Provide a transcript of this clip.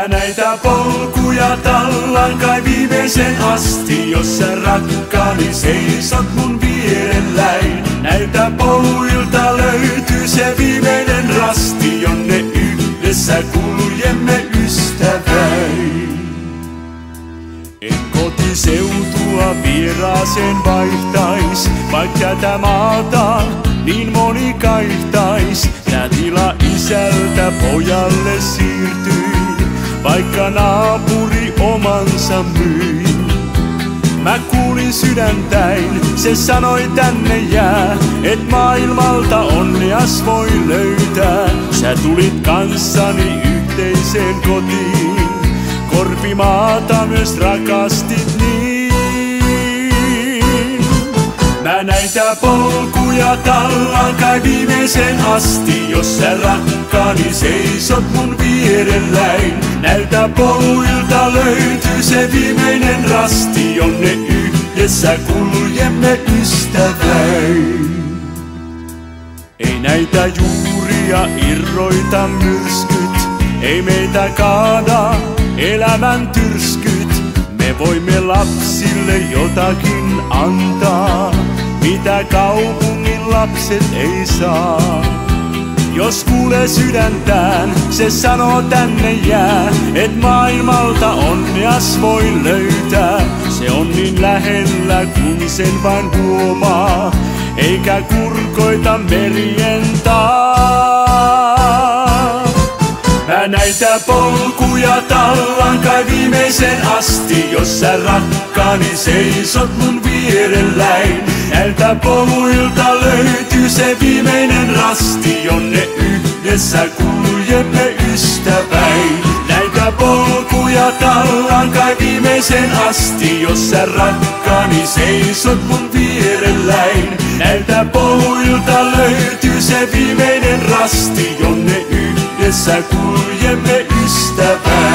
Mä näitä polkuja tallan kai viimeisen asti, jos sä rakkaani seisot mun vierelläin. Näiltä poluilta löytyy se viimeinen rasti, jonne yhdessä kuljemme ystäväin. En kotiseutua vieraaseen vaihtais, vaik tätä maata niin moni kaihtais. Tää tila isältä pojalle siirtyi, vaikka naapuri omansa myi. Mä kuulin sydäntäin, se sanoi tänne jää, et maailmalta onneas voi löytää. Sä tulit kanssani yhteiseen kotiin, Korpimaata myös rakastit niin. Mä näitä polkuja tallan kai viimeisen asti, jos sä rakkaani seisot mun vierelläin. Näiltä poluilta löytyy se viimeinen rasti, jonne yhdessä kuljemme ystäväin. Ei näitä juuria irroita myrskyt, ei meitä kaada elämän tyrskyt. Me voimme lapsille jotakin antaa, mitä kaupungin lapset ei saa. Jos kuulee sydäntään, se sanoo tänne jää, et maailmalta onneas voi löytää. Se on niin lähellä, kun sen vain huomaa, eikä kurkoita merien taa. Mä näitä polkuja tallan kai viimeisen asti, jos sä rakkaani seisot mun vierelläin. Näiltä poluilta löytyy se viimeinen rasti, jonne yhdessä kuljemme ystäväin. Näitä polkuja tallan kai viimeisen asti, jos sä rakkaani seisot mun vierelläin. Näiltä poluilta löytyy se viimeinen rasti, jonne yhdessä kuljemme ystäväin.